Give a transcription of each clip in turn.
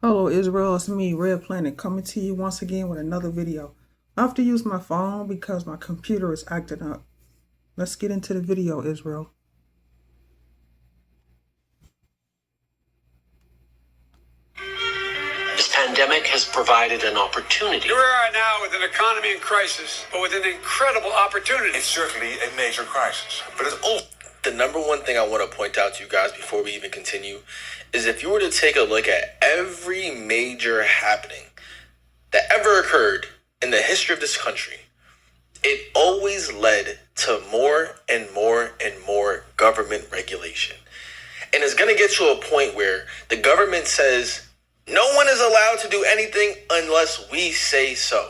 Hello Israel, it's me, Red Planet, coming to you once again with another video. I have to use my phone because my computer is acting up. Let's get into the video, Israel. This pandemic has provided an opportunity. Here we are now with an economy in crisis, but with an incredible opportunity. It's certainly a major crisis, but it's also... The number one thing I want to point out to you guys before we even continue is if you were to take a look at every major happening that ever occurred in the history of this country, it always led to more and more and more government regulation. And it's going to get to a point where the government says no one is allowed to do anything unless we say so.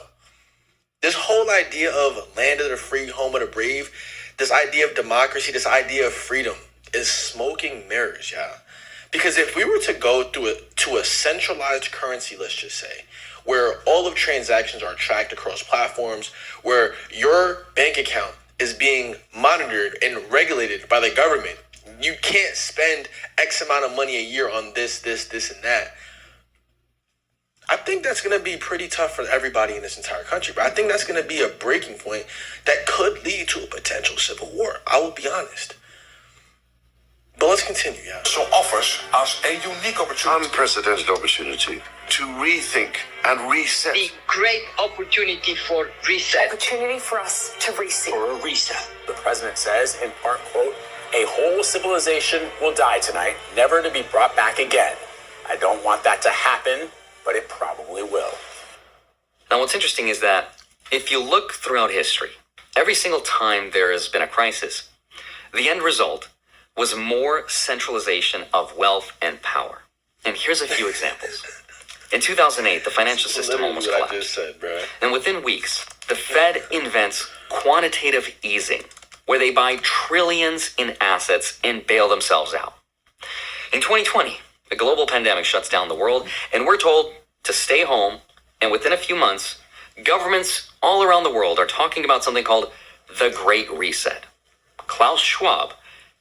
This whole idea of land of the free, home of the brave, this idea of democracy, this idea of freedom is smoking mirrors, yeah. Because if we were to go to a centralized currency, let's just say, where all of transactions are tracked across platforms, where your bank account is being monitored and regulated by the government, you can't spend X amount of money a year on this, and that. I think that's going to be pretty tough for everybody in this entire country. But I think that's going to be a breaking point that could lead to a potential civil war. I will be honest. But let's continue, yeah. also offers us a unique opportunity. Unprecedented opportunity to rethink and reset. The great opportunity for reset. Opportunity for us to reset. For a reset. The president says, in part, quote, "A whole civilization will die tonight, never to be brought back again. I don't want that to happen, but it probably will." Now, what's interesting is that if you look throughout history, every single time there has been a crisis, the end result was more centralization of wealth and power. And here's a few examples. In 2008, the financial system almost Literally what collapsed. I just said, bro. And within weeks, the Fed invents quantitative easing, where they buy trillions in assets and bail themselves out. In 2020, a global pandemic shuts down the world, and we're told to stay home. And within a few months, governments all around the world are talking about something called the Great Reset. Klaus Schwab,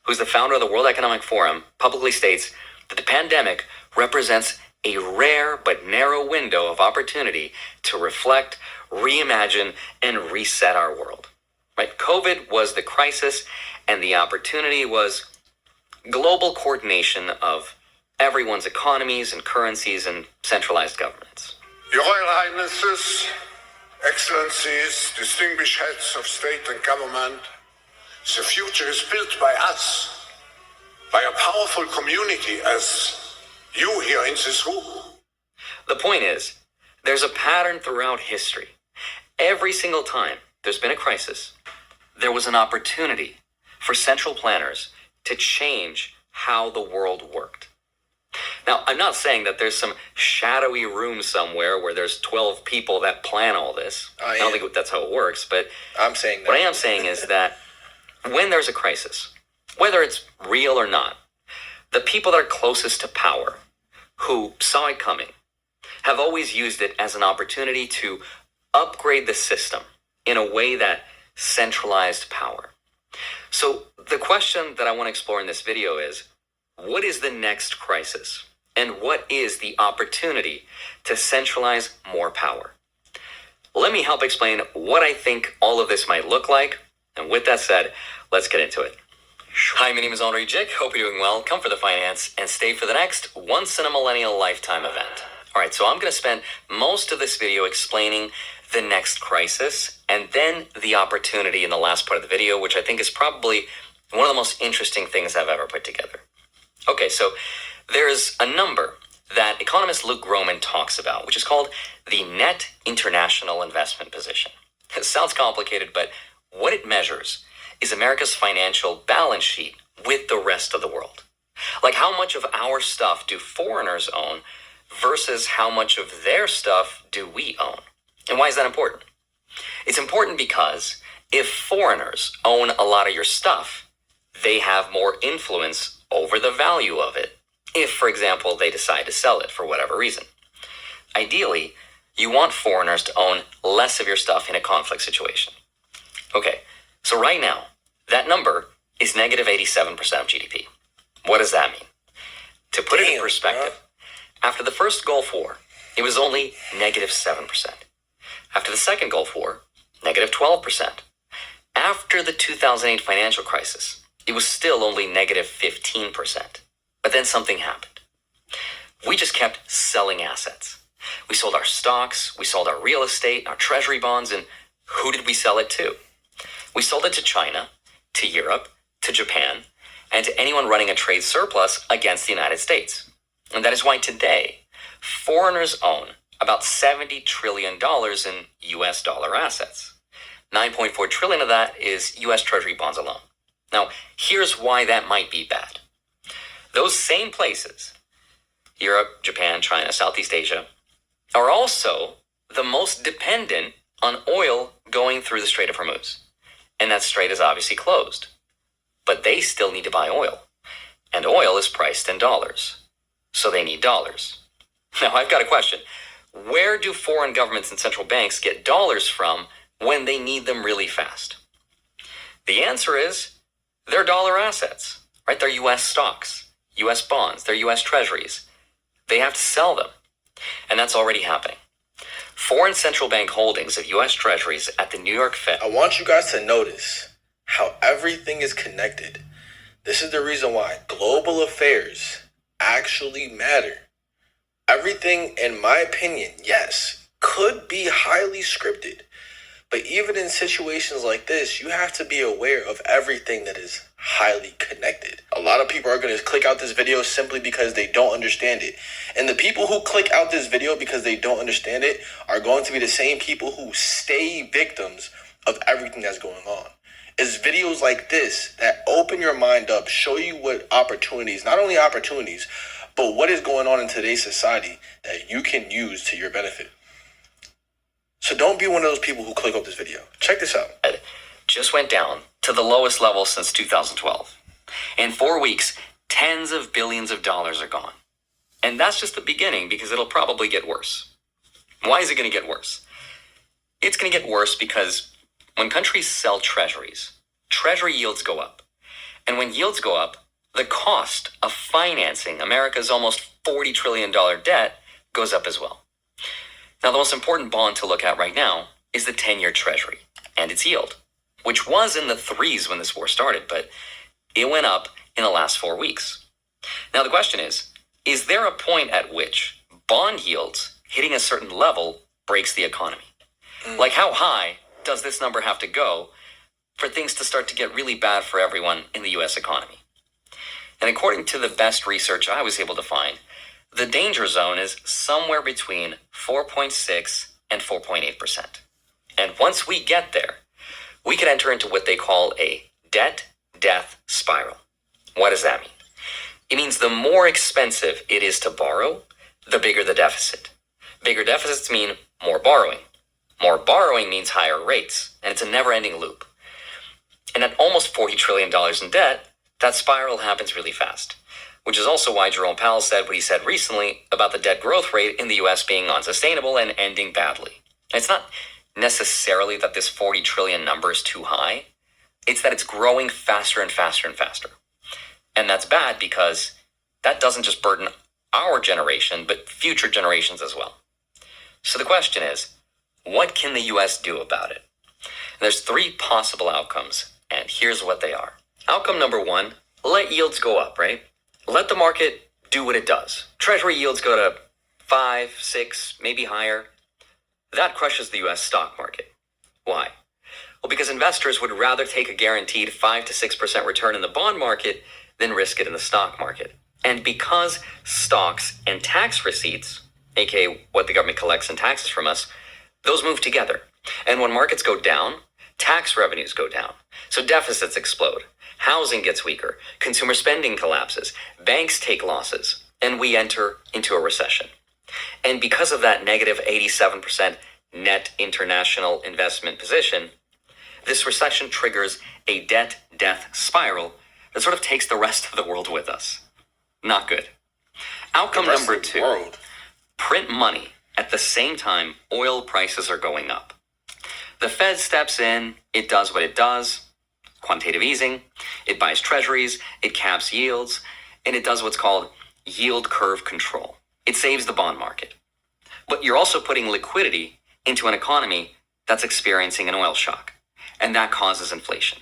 who's the founder of the World Economic Forum, publicly states that the pandemic represents a rare but narrow window of opportunity to reflect, reimagine, and reset our world. Right? COVID was the crisis, and the opportunity was global coordination of everyone's economies and currencies and centralized governments. Your Royal Highnesses, Excellencies, distinguished heads of state and government, the future is built by us, by a powerful community as you here in this room. The point is, there's a pattern throughout history. Every single time there's been a crisis, there was an opportunity for central planners to change how the world worked. Now, I'm not saying that there's some shadowy room somewhere where there's 12 people that plan all this. I don't think that's how it works, but I'm saying that. What I am saying is that when there's a crisis, whether it's real or not, the people that are closest to power, who saw it coming, have always used it as an opportunity to upgrade the system in a way that centralized power. So the question that I want to explore in this video is, what is the next crisis? And what is the opportunity to centralize more power? Let me help explain what I think all of this might look like. And with that said, let's get into it. Hi, my name is Henri Jick. Hope you're doing well. Come for the finance and stay for the next once in a millennial lifetime event. All right, so I'm going to spend most of this video explaining the next crisis and then the opportunity in the last part of the video, which I think is probably one of the most interesting things I've ever put together. Okay, so there's a number that economist Luke Gromen talks about, which is called the net international investment position. It sounds complicated, but what it measures is America's financial balance sheet with the rest of the world. Like, how much of our stuff do foreigners own versus how much of their stuff do we own? And why is that important? It's important because if foreigners own a lot of your stuff, they have more influence over the value of it, if, for example, they decide to sell it for whatever reason. Ideally, you want foreigners to own less of your stuff in a conflict situation. Okay, so right now, that number is negative 87% of GDP. What does that mean? To put it in perspective, After the first Gulf War, it was only negative 7%. After the second Gulf War, negative 12%. After the 2008 financial crisis, it was still only negative 15%. But then something happened. We just kept selling assets. We sold our stocks, we sold our real estate, our treasury bonds, and who did we sell it to? We sold it to China, to Europe, to Japan, and to anyone running a trade surplus against the United States. And that is why today, foreigners own about $70 trillion in US dollar assets. 9.4 trillion of that is US Treasury bonds alone. Now, here's why that might be bad. Those same places, Europe, Japan, China, Southeast Asia, are also the most dependent on oil going through the Strait of Hormuz. And that strait is obviously closed. But they still need to buy oil. And oil is priced in dollars. So they need dollars. Now, I've got a question. Where do foreign governments and central banks get dollars from when they need them really fast? The answer is their dollar assets, right? Their US stocks, US bonds, their US treasuries. They have to sell them. And that's already happening. Foreign central bank holdings of US treasuries at the New York Fed. I want you guys to notice how everything is connected. This is the reason why global affairs actually matter. Everything, in my opinion, yes, could be highly scripted. But even in situations like this, you have to be aware of everything that is highly connected. A lot of people are going to click out this video simply because they don't understand it. And the people who click out this video because they don't understand it are going to be the same people who stay victims of everything that's going on. It's videos like this that open your mind up, show you what opportunities, not only opportunities, but what is going on in today's society that you can use to your benefit. So don't be one of those people who click up this video. Check this out. Just went down to the lowest level since 2012. In 4 weeks, tens of billions of dollars are gone. And that's just the beginning because it'll probably get worse. Why is it going to get worse? It's going to get worse because when countries sell treasuries, treasury yields go up. And when yields go up, the cost of financing America's almost $40 trillion debt goes up as well. Now, the most important bond to look at right now is the 10-year treasury and its yield, which was in the threes when this war started, but it went up in the last 4 weeks. Now, the question is there a point at which bond yields hitting a certain level breaks the economy? Like, how high does this number have to go for things to start to get really bad for everyone in the U.S. economy? And according to the best research I was able to find, the danger zone is somewhere between 4.6 and 4.8%. And once we get there, we could enter into what they call a debt-death spiral. What does that mean? It means the more expensive it is to borrow, the bigger the deficit. Bigger deficits mean more borrowing. More borrowing means higher rates, and it's a never-ending loop. And at almost $40 trillion in debt, that spiral happens really fast, which is also why Jerome Powell said what he said recently about the debt growth rate in the U.S. being unsustainable and ending badly. It's not necessarily that this 40 trillion number is too high. It's that it's growing faster and faster and faster. And that's bad because that doesn't just burden our generation, but future generations as well. So the question is, what can the U.S. do about it? And there's 3 possible outcomes, and here's what they are. Outcome number 1, let yields go up, right? Let the market do what it does. Treasury yields go to 5, 6, maybe higher. That crushes the U.S. stock market. Why? Well, because investors would rather take a guaranteed 5 to 6% return in the bond market than risk it in the stock market. And because stocks and tax receipts, aka what the government collects in taxes from us, those move together. And when markets go down, tax revenues go down. So deficits explode. Housing gets weaker. Consumer spending collapses. Banks take losses. And we enter into a recession. And because of that negative 87% net international investment position, this recession triggers a debt-death spiral that sort of takes the rest of the world with us. Not good. Outcome number 2, print money at the same time oil prices are going up. The Fed steps in, it does what it does, quantitative easing, it buys treasuries, it caps yields, and it does what's called yield curve control. It saves the bond market. But you're also putting liquidity into an economy that's experiencing an oil shock, and that causes inflation.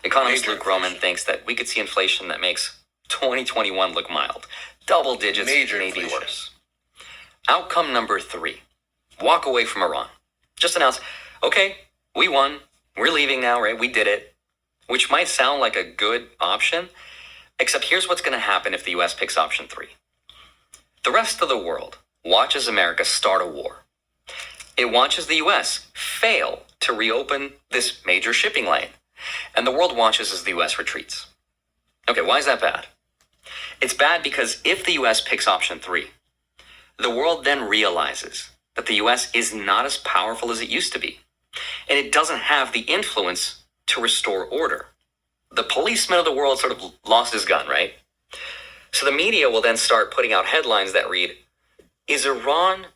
Economist Major Luke Roman thinks that we could see inflation that makes 2021 look mild. Double digits, Major maybe inflation. worse. Outcome number 3. Walk away from Iran. Just announce, okay, we won. We're leaving now, right? We did it. Which might sound like a good option, except here's what's going to happen if the US picks option 3. The rest of the world watches America start a war. It watches the US fail to reopen this major shipping lane. And the world watches as the US retreats. Okay, why is that bad? It's bad because if the US picks option 3, the world then realizes that the US is not as powerful as it used to be. And it doesn't have the influence to restore order. The policeman of the world sort of lost his gun, right? So the media will then start putting out headlines that read, "Is Iran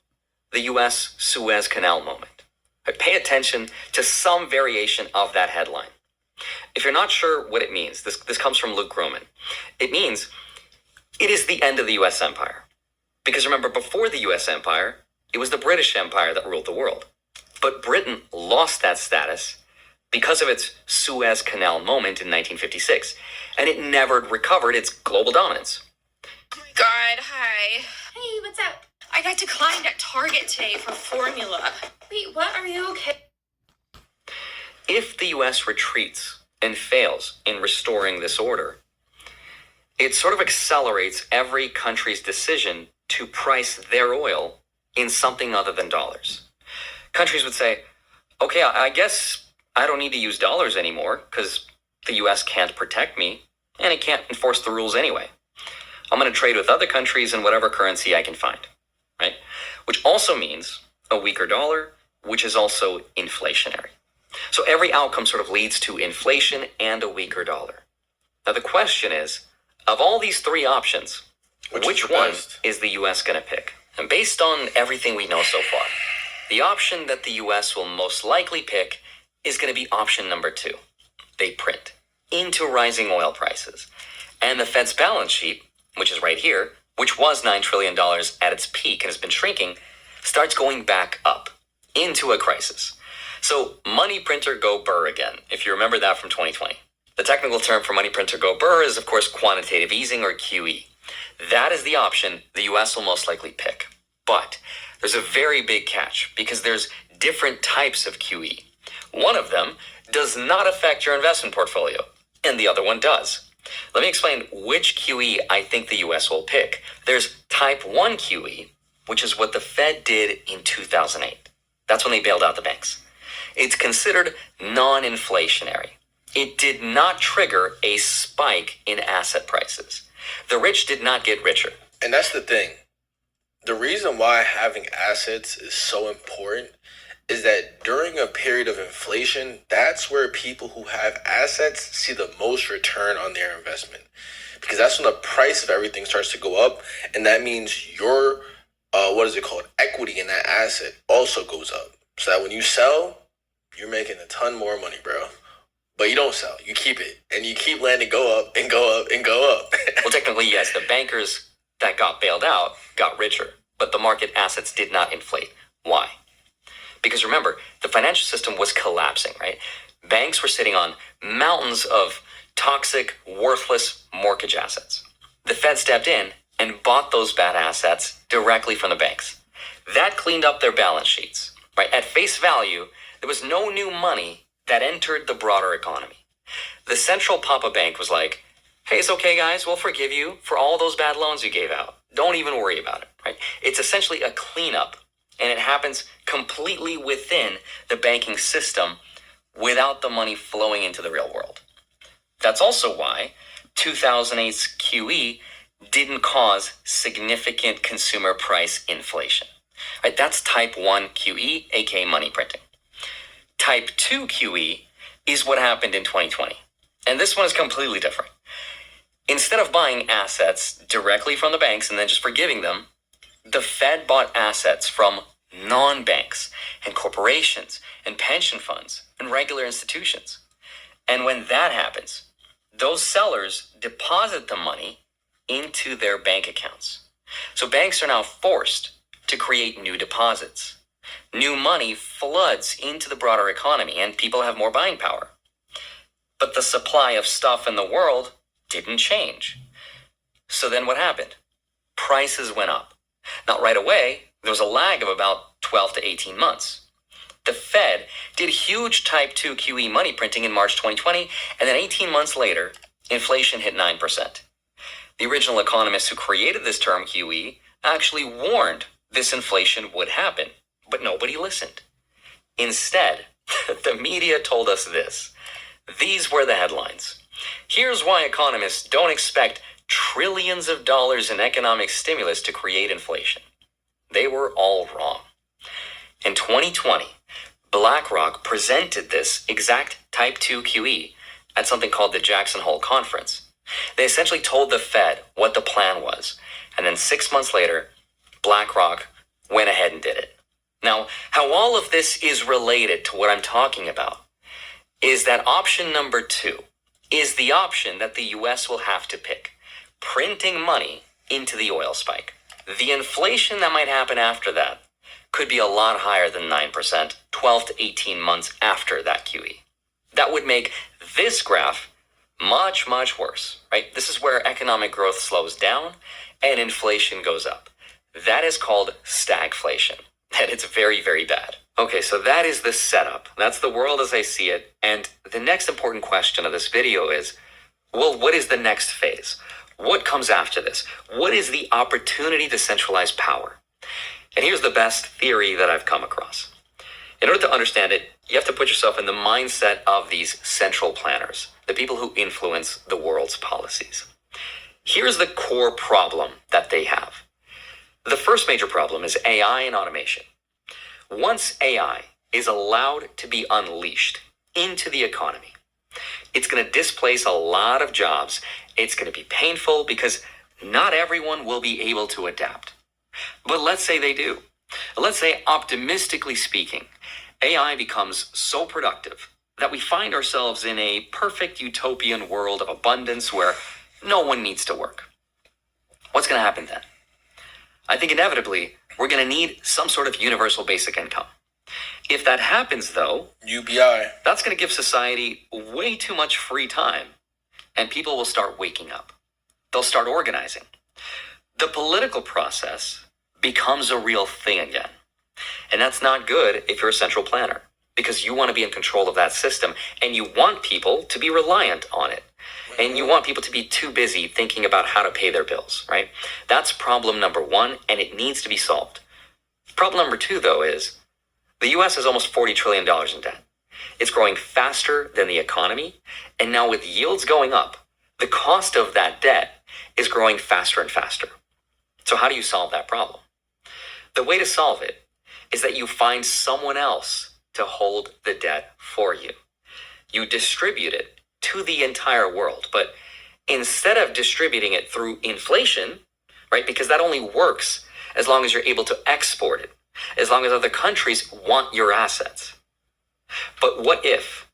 the US Suez Canal moment?" Pay attention to some variation of that headline. If you're not sure what it means, this comes from Luke Roman. It means it is the end of the US empire. Because remember, before the US empire, it was the British Empire that ruled the world. But Britain lost that status because of its Suez Canal moment in 1956, and it never recovered its global dominance. Oh my God, hi. Hey, what's up? I got declined at Target today for formula. Wait, what? Are you okay? If the US retreats and fails in restoring this order, it sort of accelerates every country's decision to price their oil in something other than dollars. Countries would say, okay, I guess I don't need to use dollars anymore because the US can't protect me and it can't enforce the rules anyway. I'm going to trade with other countries in whatever currency I can find, right? Which also means a weaker dollar, which is also inflationary. So every outcome sort of leads to inflation and a weaker dollar. Now the question is, of all these 3 options, which one is the US going to pick? And based on everything we know so far, the option that the US will most likely pick is going to be option number 2. They print into rising oil prices. And the Fed's balance sheet, which is right here, which was $9 trillion at its peak and has been shrinking, starts going back up into a crisis. So money printer go burr again, if you remember that from 2020. The technical term for money printer go burr is, of course, quantitative easing, or QE. That is the option the US will most likely pick. But there's a very big catch, because there's different types of QE. One of them does not affect your investment portfolio, and the other one does. Let me explain which QE I think the US will pick. There's type 1 QE, which is what the Fed did in 2008. That's when they bailed out the banks. It's considered non-inflationary. It did not trigger a spike in asset prices. The rich did not get richer. And that's the thing. The reason why having assets is so important is that during a period of inflation, that's where people who have assets see the most return on their investment. Because that's when the price of everything starts to go up, and that means your, equity in that asset also goes up. So that when you sell, you're making a ton more money, bro. But you don't sell, you keep it, and you keep letting it go up and go up and go up. Well, technically, yes, the bankers that got bailed out got richer, but the market assets did not inflate. Why? Because remember, the financial system was collapsing, right? Banks were sitting on mountains of toxic, worthless mortgage assets. The Fed stepped in and bought those bad assets directly from the banks. That cleaned up their balance sheets, right? At face value, there was no new money that entered the broader economy. The central Papa Bank was like, hey, it's okay, guys, we'll forgive you for all those bad loans you gave out. Don't even worry about it, right? It's essentially a cleanup, and it happens completely within the banking system without the money flowing into the real world. That's also why 2008's QE didn't cause significant consumer price inflation, right? That's type 1 QE, aka money printing. Type 2 QE is what happened in 2020. And this one is completely different. Instead of buying assets directly from the banks and then just forgiving them, the Fed bought assets from non-banks and corporations and pension funds and regular institutions. And when that happens, those sellers deposit the money into their bank accounts. So banks are now forced to create new deposits. New money floods into the broader economy and people have more buying power. But the supply of stuff in the world didn't change. So then what happened? Prices went up. Not right away. There was a lag of about 12 to 18 months. The Fed did huge type 2 QE money printing in March 2020, and then 18 months later, inflation hit 9%. The original economists who created this term QE actually warned this inflation would happen, but nobody listened. Instead, the media told us this. These were the headlines. Here's why economists don't expect trillions of dollars in economic stimulus to create inflation. They were all wrong. In 2020, BlackRock presented this exact Type 2 QE at something called the Jackson Hole Conference. They essentially told the Fed what the plan was, and then 6 months later, BlackRock went ahead and did it. Now, how all of this is related to what I'm talking about is that option number 2 is the option that the US will have to pick, printing money into the oil spike. The inflation that might happen after that could be a lot higher than 9%, 12 to 18 months after that QE. That would make this graph much, much worse, right? This is where economic growth slows down and inflation goes up. That is called stagflation, and it's very, very bad. Okay, so that is the setup. That's the world as I see it. And the next important question of this video is, well, what is the next phase? What comes after this? What is the opportunity to centralize power? And here's the best theory that I've come across. In order to understand it, you have to put yourself in the mindset of these central planners, the people who influence the world's policies. Here's the core problem that they have. The first major problem is AI and automation. Once AI is allowed to be unleashed into the economy, it's going to displace a lot of jobs. It's going to be painful because not everyone will be able to adapt. But let's say they do. Let's say, optimistically speaking, AI becomes so productive that we find ourselves in a perfect utopian world of abundance where no one needs to work. What's going to happen then? I think inevitably, we're going to need some sort of universal basic income. If that happens, though, UBI. that's going to give society way too much free time, and people will start waking up. They'll start organizing. The political process becomes a real thing again. And that's not good if you're a central planner, because you want to be in control of that system, and you want people to be reliant on it. And you want people to be too busy thinking about how to pay their bills, right? That's problem number 1, and it needs to be solved. Problem number 2, though, is the US has almost $40 trillion in debt. It's growing faster than the economy, and now with yields going up, the cost of that debt is growing faster and faster. So how do you solve that problem? The way to solve it is that you find someone else to hold the debt for you. You distribute it to the entire world, but instead of distributing it through inflation, right, because that only works as long as you're able to export it, as long as other countries want your assets. But what if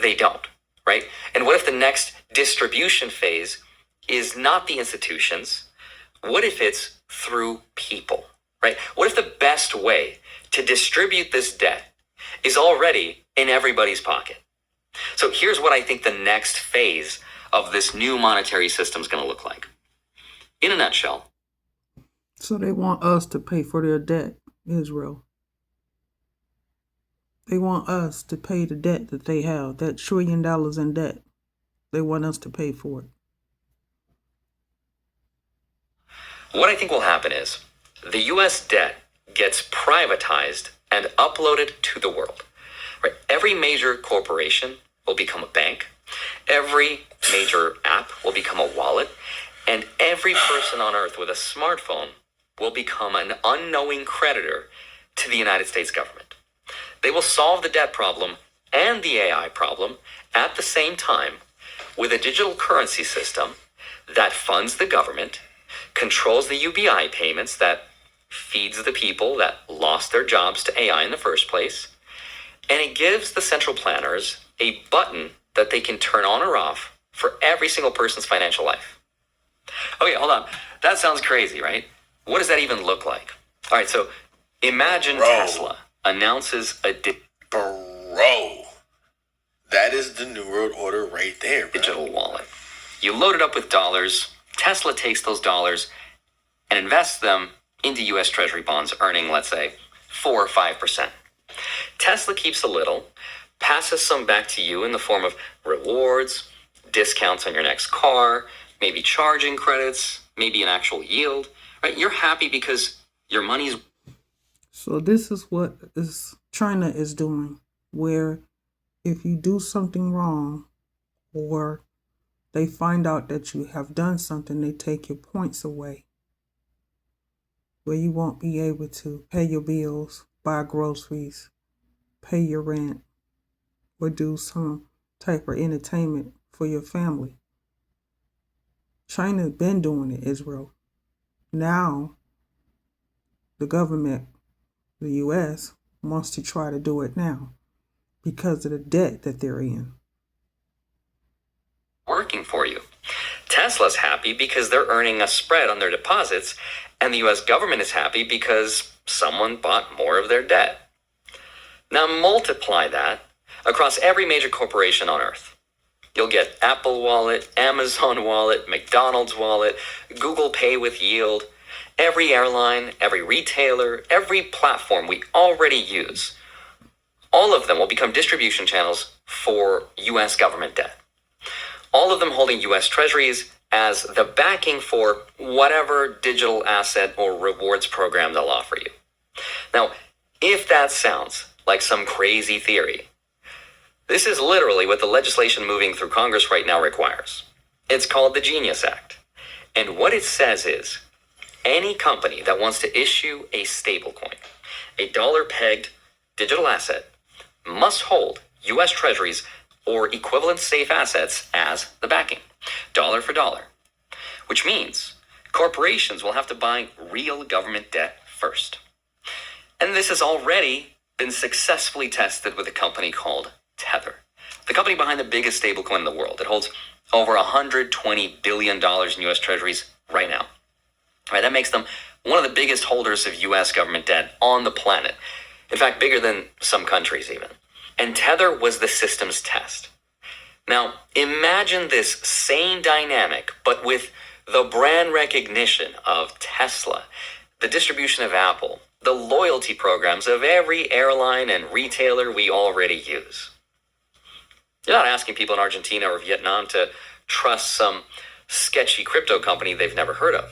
they don't, right? And what if the next distribution phase is not the institutions? What if it's through people, right? What if the best way to distribute this debt is already in everybody's pocket? So here's what I think the next phase of this new monetary system is going to look like. In a nutshell. So they want us to pay for their debt, Israel. They want us to pay the debt that they have, that $1 trillion in debt. They want us to pay for it. What I think will happen is the US debt gets privatized and uploaded to the world. Right? Every major corporation will become a bank. Every major app will become a wallet. And every person on earth with a smartphone will become an unknowing creditor to the United States government. They will solve the debt problem and the AI problem at the same time with a digital currency system that funds the government, controls the UBI payments that feeds the people that lost their jobs to AI in the first place, and it gives the central planners a button that they can turn on or off for every single person's financial life. Okay, hold on. That sounds crazy, right? What does that even look like? All right, so imagine Bro. Tesla announces a Bro, that is the New World Order right there, bro. digital wallet. You load it up with dollars. Tesla takes those dollars and invests them into U.S. Treasury bonds, earning, let's say, 4 or 5%. Tesla keeps a little, passes some back to you in the form of rewards, discounts on your next car, maybe charging credits, maybe an actual yield. Right? You're happy because your money's. So this is what China is doing, where if you do something wrong or they find out that you have done something, they take your points away, where you won't be able to pay your bills, buy groceries, pay your rent, or do some type of entertainment for your family. China's been doing it, Israel. Now, the government, the U.S., wants to try to do it now because of the debt that they're in. Working for you. Tesla's happy because they're earning a spread on their deposits, and the U.S. government is happy because someone bought more of their debt. Now multiply that across every major corporation on Earth. You'll get Apple Wallet, Amazon Wallet, McDonald's Wallet, Google Pay with yield, every airline, every retailer, every platform we already use. All of them will become distribution channels for U.S. government debt. All of them holding U.S. treasuries as the backing for whatever digital asset or rewards program they'll offer you. Now, if that sounds like some crazy theory, this is literally what the legislation moving through Congress right now requires. It's called the Genius Act. And what it says is, any company that wants to issue a stablecoin, a dollar-pegged digital asset, must hold U.S. treasuries or equivalent safe assets as the backing, dollar for dollar. Which means corporations will have to buy real government debt first. And this has already been successfully tested with a company called Tether, the company behind the biggest stablecoin in the world. It holds over $120 billion in U.S. treasuries right now. Right, that makes them one of the biggest holders of U.S. government debt on the planet. In fact, bigger than some countries even. And Tether was the system's test. Now, imagine this same dynamic, but with the brand recognition of Tesla, the distribution of Apple, the loyalty programs of every airline and retailer we already use. You're not asking people in Argentina or Vietnam to trust some sketchy crypto company they've never heard of.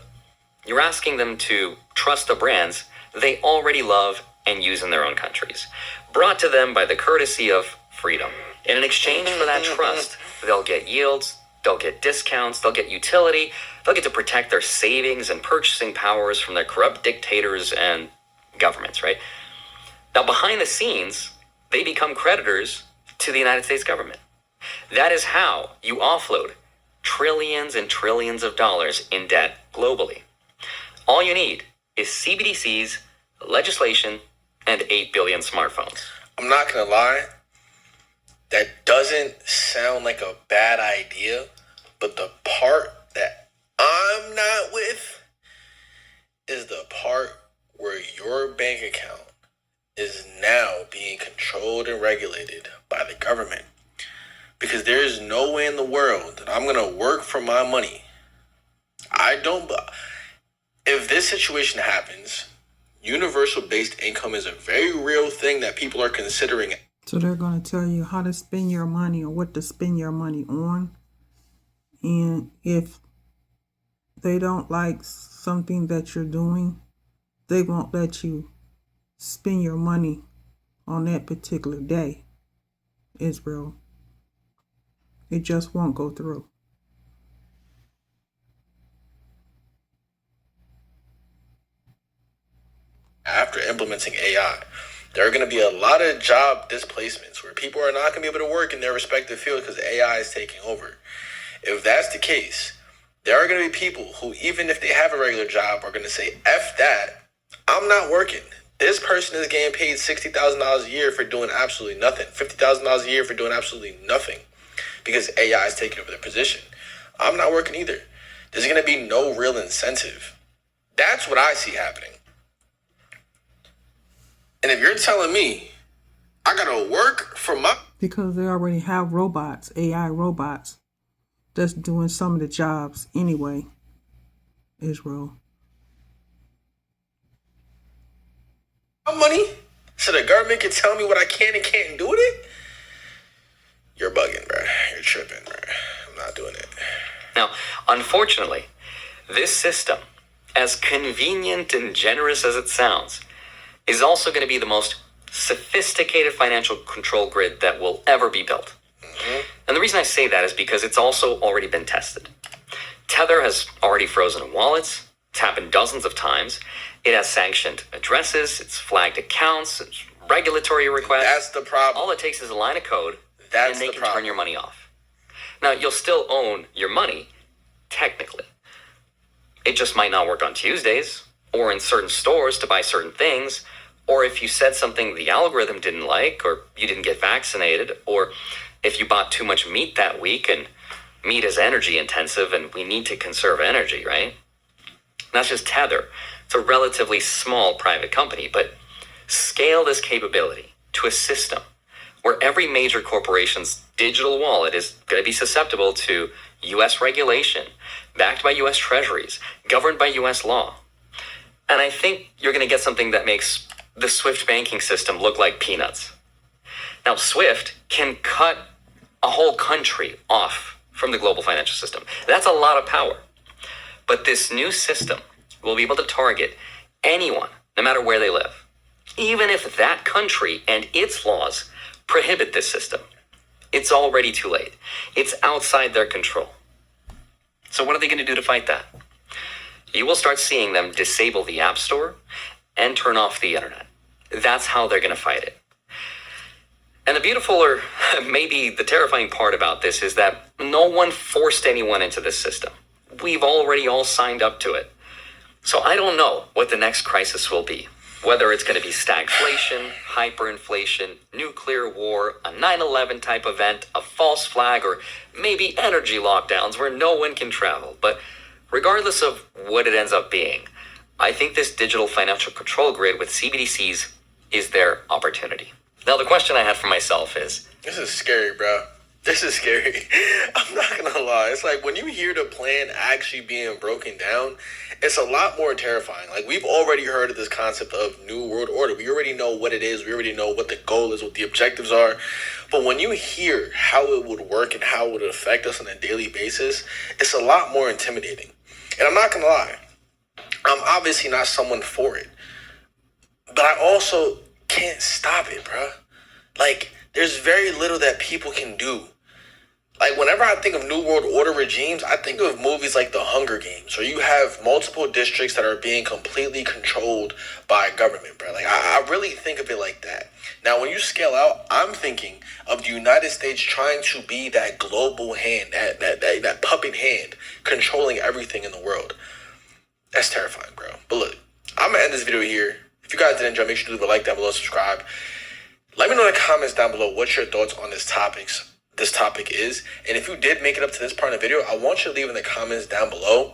You're asking them to trust the brands they already love and use in their own countries, brought to them by the courtesy of freedom. And in exchange for that trust, they'll get yields, they'll get discounts, they'll get utility, they'll get to protect their savings and purchasing powers from their corrupt dictators and governments, right? Now, behind the scenes, they become creditors to the United States government. That is how you offload trillions and trillions of dollars in debt globally. All you need is CBDCs, legislation, and 8 billion smartphones. I'm not gonna lie, that doesn't sound like a bad idea, but the part that I'm not with is the part where your bank account is now being controlled and regulated by the government. Because there is no way in the world that I'm gonna work for my money. If this situation happens, universal based income is a very real thing that people are considering. So they're going to tell you how to spend your money or what to spend your money on. And if they don't like something that you're doing, they won't let you spend your money on that particular day, Israel. It just won't go through. After implementing AI, there are going to be a lot of job displacements where people are not going to be able to work in their respective field because AI is taking over. If that's the case, there are going to be people who, even if they have a regular job, are going to say, F that, I'm not working. This person is getting paid $60,000 a year for doing absolutely nothing, $50,000 a year for doing absolutely nothing because AI is taking over their position. I'm not working either. There's going to be no real incentive That's what I see happening. And if you're telling me I gotta work for my... Because they already have robots, AI robots, that's doing some of the jobs anyway, Israel. money so the government can tell me what I can and can't do with it? You're bugging, bro. You're tripping, bro. I'm not doing it. Now, unfortunately, this system, as convenient and generous as it sounds, is also going to be the most sophisticated financial control grid that will ever be built. And the reason I say that is because it's also already been tested. Tether has already frozen wallets. It's happened dozens of times. It has sanctioned addresses. It's flagged accounts. It's regulatory requests. That's the problem. All it takes is a line of code, That's and they the can problem. turn your money off. Now, you'll still own your money, technically. It just might not work on Tuesdays, or in certain stores to buy certain things, or if you said something the algorithm didn't like, or you didn't get vaccinated, or if you bought too much meat that week, and meat is energy intensive, and we need to conserve energy, right? That's just Tether. It's a relatively small private company, but scale this capability to a system where every major corporation's digital wallet is going to be susceptible to U.S. regulation, backed by U.S. treasuries, governed by U.S. law. And I think you're going to get something that makes the SWIFT banking system look like peanuts. Now, SWIFT can cut a whole country off from the global financial system. That's a lot of power. But this new system will be able to target anyone, no matter where they live, even if that country and its laws prohibit this system. It's already too late. It's outside their control. So what are they going to do to fight that? You will start seeing them disable the App Store and turn off the internet. That's how they're going to fight it. And the beautiful, or maybe the terrifying part about this, is that no one forced anyone into this system. We've already all signed up to it. So I don't know what the next crisis will be. Whether it's going to be stagflation, hyperinflation, nuclear war, a 9/11 type event, a false flag, or maybe energy lockdowns where no one can travel. But regardless of what it ends up being, I think this digital financial control grid with CBDCs is their opportunity. Now, the question I have for myself is... This is scary, bro. This is scary. I'm not gonna lie. It's like when you hear the plan actually being broken down, it's a lot more terrifying. Like, we've already heard of this concept of New World Order. We already know what it is. We already know what the goal is, what the objectives are. But when you hear how it would work and how it would affect us on a daily basis, it's a lot more intimidating. And I'm not gonna lie. I'm obviously not someone for it. But I also can't stop it, bro. Like, there's very little that people can do. Like, whenever I think of New World Order regimes, I think of movies like The Hunger Games, where you have multiple districts that are being completely controlled by government, bro. Like, I really think of it like that. Now, when you scale out, I'm thinking of the United States trying to be that global hand, that puppet hand, controlling everything in the world. That's terrifying, bro. But look, I'm going to end this video here. If you guys did enjoy, make sure to leave a like down below, subscribe. Let me know in the comments down below what your thoughts on this topic is. And if you did make it up to this part of the video, I want you to leave in the comments down below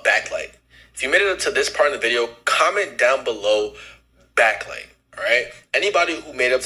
backlight. If you made it up to this part of the video, comment down below backlight. All right? Anybody who made it up